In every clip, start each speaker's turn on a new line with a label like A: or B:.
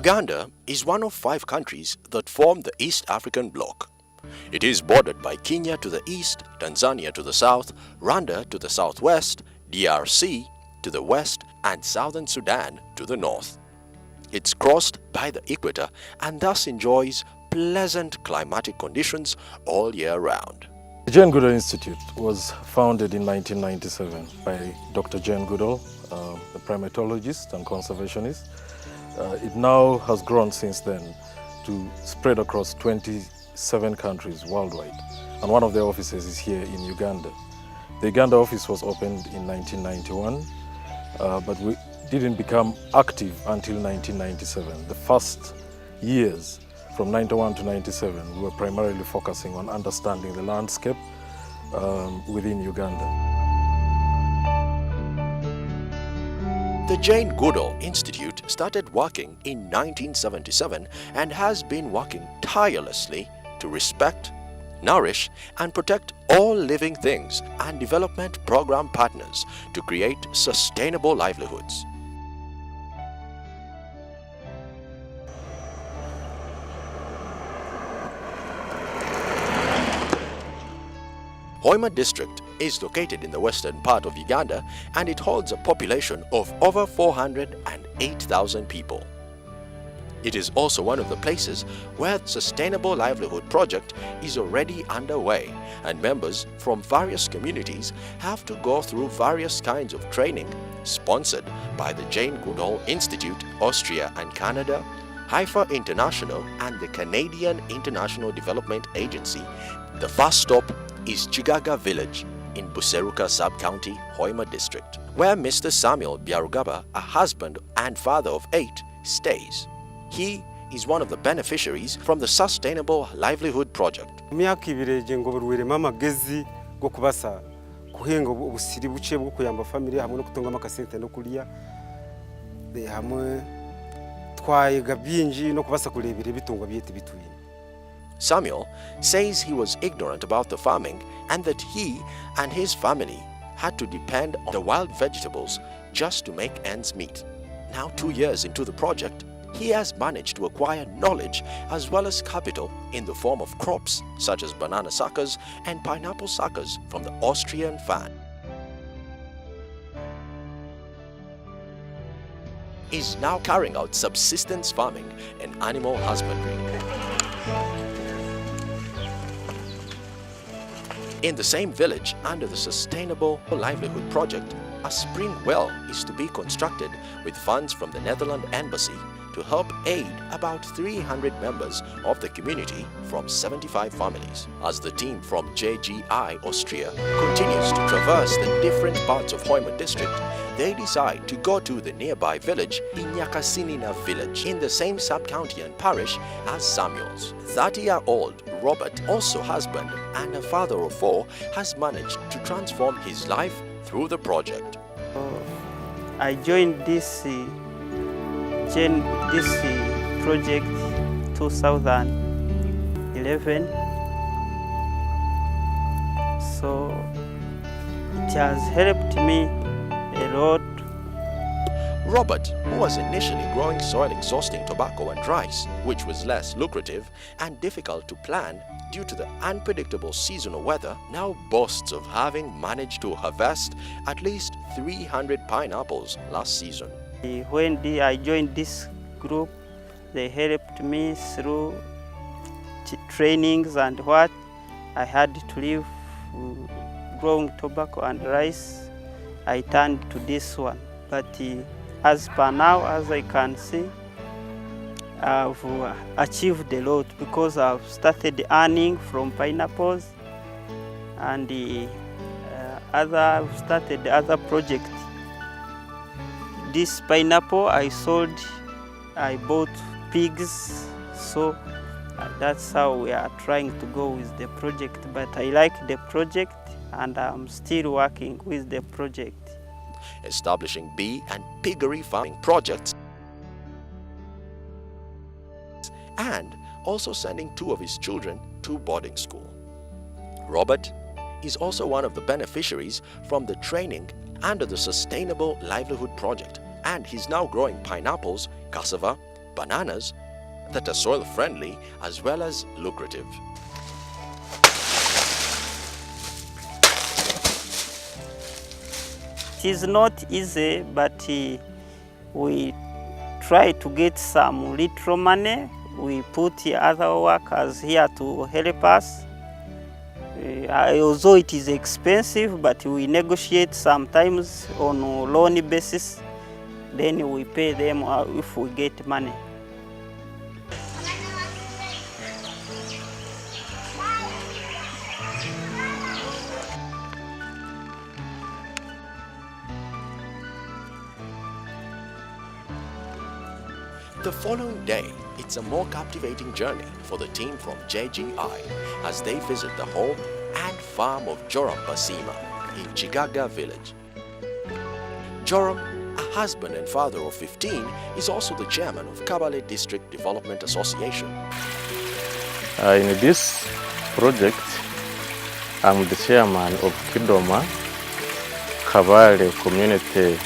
A: Uganda is one of 5 countries that form the East African bloc. It is bordered by Kenya to the east, Tanzania to the south, Rwanda to the southwest, DRC to the west, and Southern Sudan to the north. It's crossed by the equator and thus enjoys pleasant climatic conditions all year round.
B: The Jane Goodall Institute was founded in 1997 by Dr. Jane Goodall, a primatologist and conservationist. It now has grown since then to spread across 27 countries worldwide, and one of their offices is here in Uganda. The Uganda office was opened in 1991, but we didn't become active until 1997. The first years, from 91 to 97, we were primarily focusing on understanding the landscape within Uganda.
A: The Jane Goodall Institute started working in 1977 and has been working tirelessly to respect, nourish, and protect all living things and development program partners to create sustainable livelihoods. Hoima district is located in the western part of Uganda, and it holds a population of over 408,000 people. It is also one of the places where the Sustainable Livelihood Project is already underway, and members from various communities have to go through various kinds of training sponsored by the Jane Goodall Institute, Austria and Canada, Heifer International, and the Canadian International Development Agency. The first stop is Chigaga village in Buseruka sub-county, Hoima district, where Mr. Samuel Byarugaba, a husband and father of 8, stays. He is one of the beneficiaries from the Sustainable Livelihood Project.
C: Myaka ibiri jengo burwirema amagezi go kubasa kuhenga ubusiri buce bwo kuyamba family hamwe no kutunga amakasente no kulia hamwe twayiga byinji no kubasa kurebera bitungwa byete bituye.
A: Samuel says he was ignorant about the farming and that he and his family had to depend on the wild vegetables just to make ends meet. Now 2 years into the project, he has managed to acquire knowledge as well as capital in the form of crops such as banana suckers and pineapple suckers from the Austrian fan. Is now carrying out subsistence farming and animal husbandry. In the same village, under the Sustainable Livelihood Project, a spring well is to be constructed with funds from the Netherlands Embassy to help aid about 300 members of the community from 75 families. As the team from JGI Austria continues to traverse the different parts of Hoima district, they decide to go to the nearby village Inyakasinina village in the same sub-county and parish as Samuel's. 30-year-old Robert, also husband and a father of 4, has managed to transform his life through the project.
D: I joined this project 2011, so it has helped me a lot.
A: Robert, who was initially growing soil-exhausting tobacco and rice, which was less lucrative and difficult to plan due to the unpredictable seasonal weather, now boasts of having managed to harvest at least 300 pineapples last season.
D: When I joined this group, they helped me through trainings and what I had to leave growing tobacco and rice. I turned to this one, but as per now, as I can see, I've achieved a lot because I've started earning from pineapples, and I've started other projects. This pineapple I sold, I bought pigs, so that's how we are trying to go with the project. But I like the project and I'm still working with the project.
A: Establishing bee and piggery farming projects, and also sending 2 of his children to boarding school. Robert is also one of the beneficiaries from the training under the Sustainable Livelihood Project, and he's now growing pineapples, cassava, bananas that are soil-friendly as well as lucrative.
D: It is not easy, but we try to get some little money. We put other workers here to help us. Although it is expensive, but we negotiate sometimes on a loan basis. Then we pay them if we get money.
A: The following day, it's a more captivating journey for the team from JGI as they visit the home and farm of Joram Basima in Chigaga village. Joram, a husband and father of 15, is also the chairman of Kabale District Development Association.
B: In this project, I'm the chairman of Kidoma Kabale Community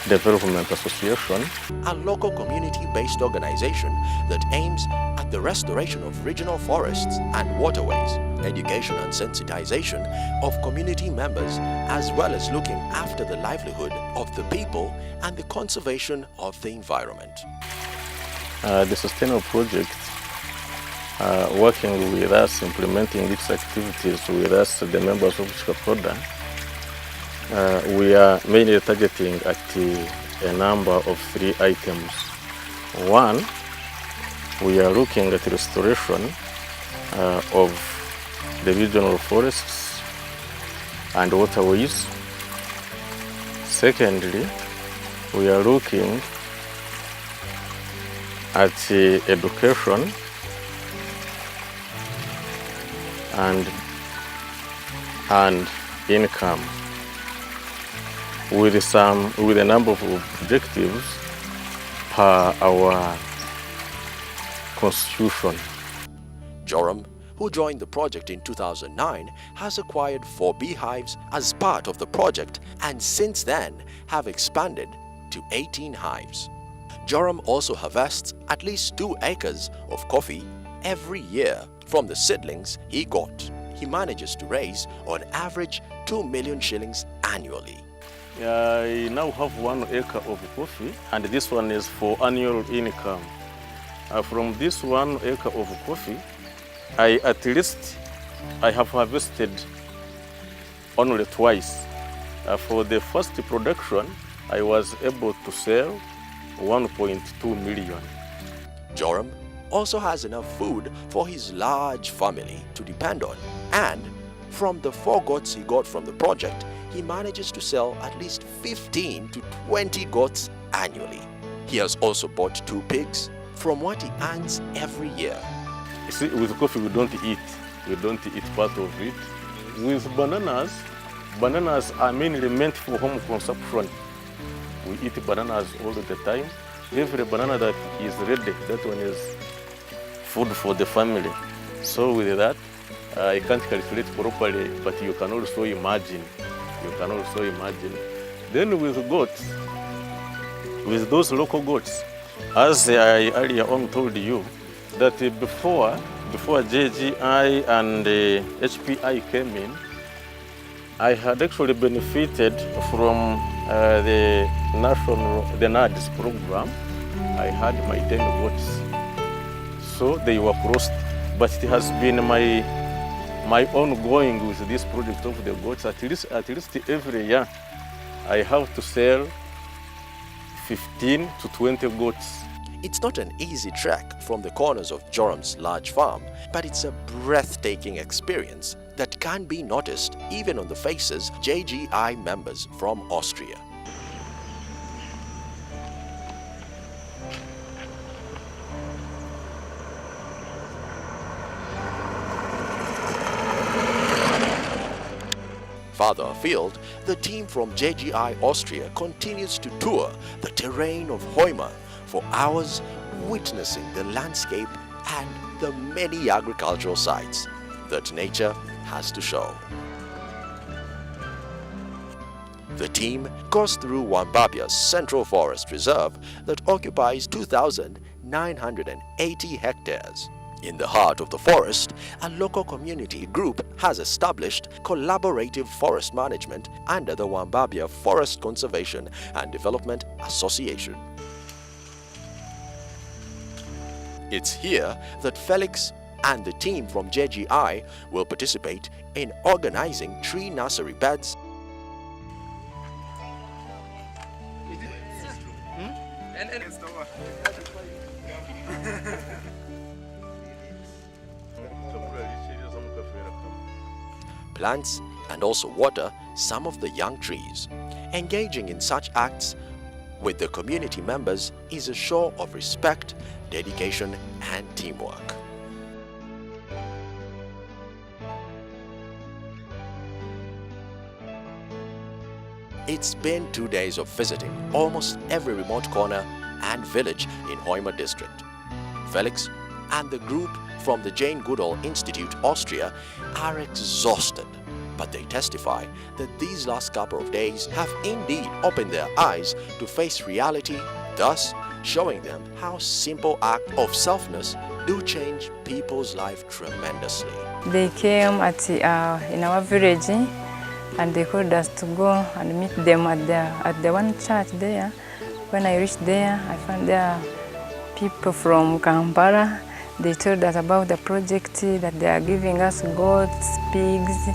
B: Development Association,
A: a local community-based organization that aims at the restoration of regional forests and waterways, education and sensitization of community members, as well as looking after the livelihood of the people and the conservation of the environment.
B: The Sustainable Project, working with us, implementing its activities with us, the members of Chikapoda, we are mainly targeting at a number of 3 items. One, we are looking at restoration of the regional forests and waterways. Secondly, we are looking at education and income, with a number of objectives per our constitution.
A: Joram, who joined the project in 2009, has acquired 4 beehives as part of the project and since then have expanded to 18 hives. Joram also harvests at least 2 acres of coffee every year from the seedlings he got. He manages to raise on average 2 million shillings annually.
B: I now have 1 acre of coffee, and this one is for annual income. From this 1 acre of coffee, I have harvested only twice. For the first production, I was able to sell 1.2 million.
A: Joram also has enough food for his large family to depend on, and from the 4 goats he got from the project, he manages to sell at least 15 to 20 goats annually. He has also bought 2 pigs from what he earns every year.
B: You see, with coffee we don't eat. We don't eat part of it. With bananas, bananas are mainly meant for home consumption. We eat bananas all the time. Every banana that is ready, that one is food for the family. So with that, I can't calculate properly, but you can also imagine. Then with goats, with those local goats, as I earlier on told you, that before JGI and HPI came in, I had actually benefited from the NADS program. I had my 10 goats, so they were crossed. But it has been my ongoing with this project of the goats. At least every year, I have to sell 15 to 20 goats.
A: It's not an easy trek from the corners of Joram's large farm, but it's a breathtaking experience that can be noticed even on the faces JGI members from Austria. Farther afield, the team from JGI Austria continues to tour the terrain of Hoima for hours, witnessing the landscape and the many agricultural sites that nature has to show. The team goes through Wambabia's Central Forest Reserve that occupies 2,000 980 hectares. In the heart of the forest, a local community group has established collaborative forest management under the Wambabia Forest Conservation and Development Association. It's here that Felix and the team from JGI will participate in organizing tree nursery beds, plants, and also water some of the young trees. Engaging in such acts with the community members is a show of respect, dedication, and teamwork. It's been 2 days of visiting almost every remote corner and village in Hoima district. Felix and the group from the Jane Goodall Institute, Austria, are exhausted, but they testify that these last couple of days have indeed opened their eyes to face reality, thus showing them how simple acts of selflessness do change people's life tremendously.
E: They came in our village and they called us to go and meet them at the one church there. When I reached there, I found there people from Kampala. They told us about the project that they are giving us goats, pigs.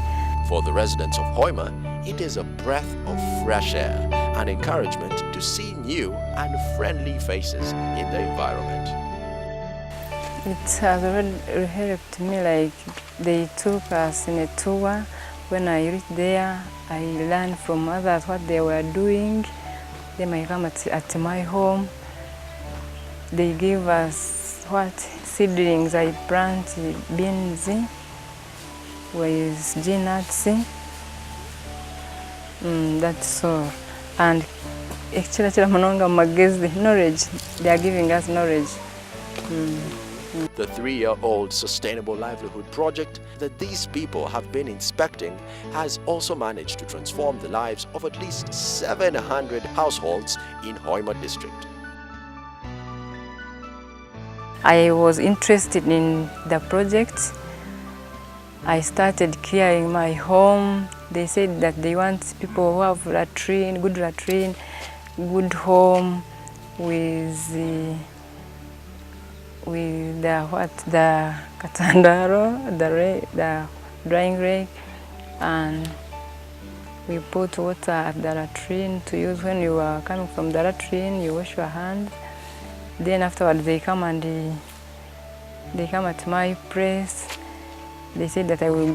A: For the residents of Hoima, it is a breath of fresh air, an encouragement to see new and friendly faces in the environment.
E: It has really helped me, like they took us in a tour. When I reached there, I learned from others what they were doing. They might come at my home. They gave us seedlings. I planted beans with nuts. That's all. And knowledge. They are giving us knowledge.
A: The 3-year-old Sustainable Livelihood Project that these people have been inspecting has also managed to transform the lives of at least 700 households in Hoima district.
E: I was interested in the project. I started clearing my home. They said that they want people who have good latrine, good home with the katandaro, the drying rake, and we put water at the latrine to use when you are coming from the latrine. You wash your hands. Then afterwards they come at my place. They said that I will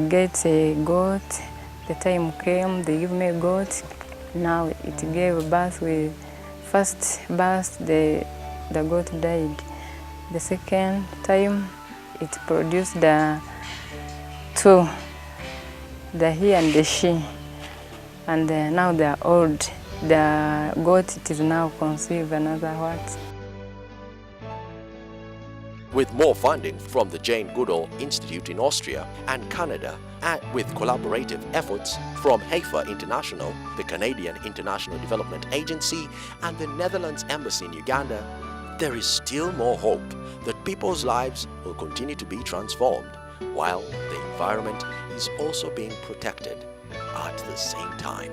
E: get a goat. The time came, they give me a goat. Now it gave birth. With first birth, the goat died. The second time, it produced the two, the he and the she. And now they are old. The goat, it is now conceived another what.
A: With more funding from the Jane Goodall Institute in Austria and Canada, and with collaborative efforts from Heifer International, the Canadian International Development Agency, and the Netherlands Embassy in Uganda, there is still more hope that people's lives will continue to be transformed, while the environment is also being protected at the same time.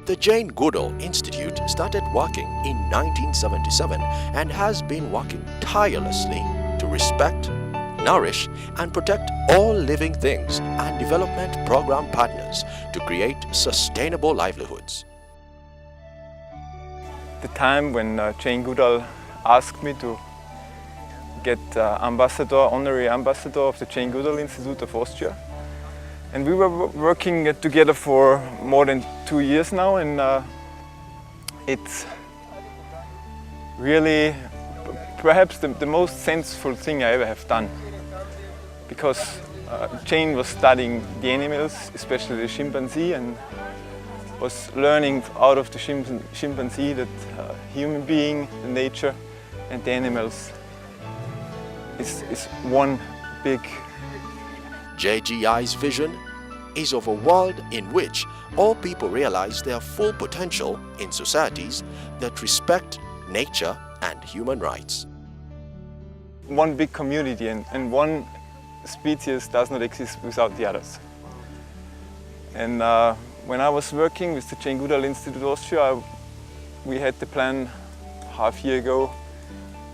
A: The Jane Goodall Institute started working in 1977 and has been working tirelessly to respect, nourish, and protect all living things and development program partners to create sustainable livelihoods.
F: The time when Jane Goodall asked me to get honorary ambassador of the Jane Goodall Institute of Austria. And we were working together for more than 2 years now, and it's really perhaps the most sensible thing I ever have done. Because Jane was studying the animals, especially the chimpanzee, and was learning out of the chimpanzee that human being, the nature and the animals is one big.
A: JGI's vision is of a world in which all people realize their full potential in societies that respect nature and human rights.
F: One big community and one species does not exist without the others. And when I was working with the Jane Goodall Institute Austria, we had the plan half year ago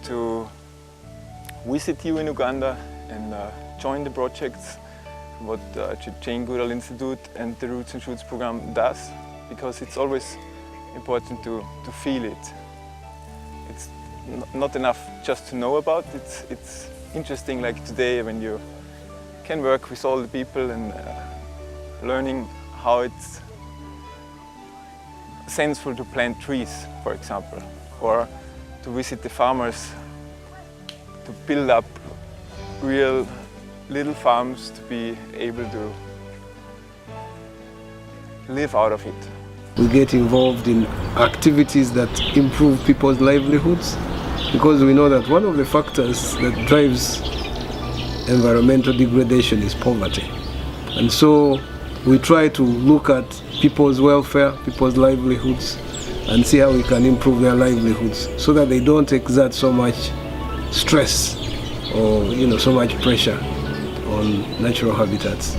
F: to visit you in Uganda and join the projects, what Jane Goodall Institute and the Roots and Shoots program does, because it's always important to feel it. It's not enough just to know about it. It's interesting, like today, when you can work with all the people and learning how it's sensible to plant trees, for example, or to visit the farmers, to build up real little farms, to be able to live out of it.
G: We get involved in activities that improve people's livelihoods, because we know that one of the factors that drives environmental degradation is poverty. And so we try to look at people's welfare, people's livelihoods, and see how we can improve their livelihoods so that they don't exert so much stress or so much pressure on natural habitats.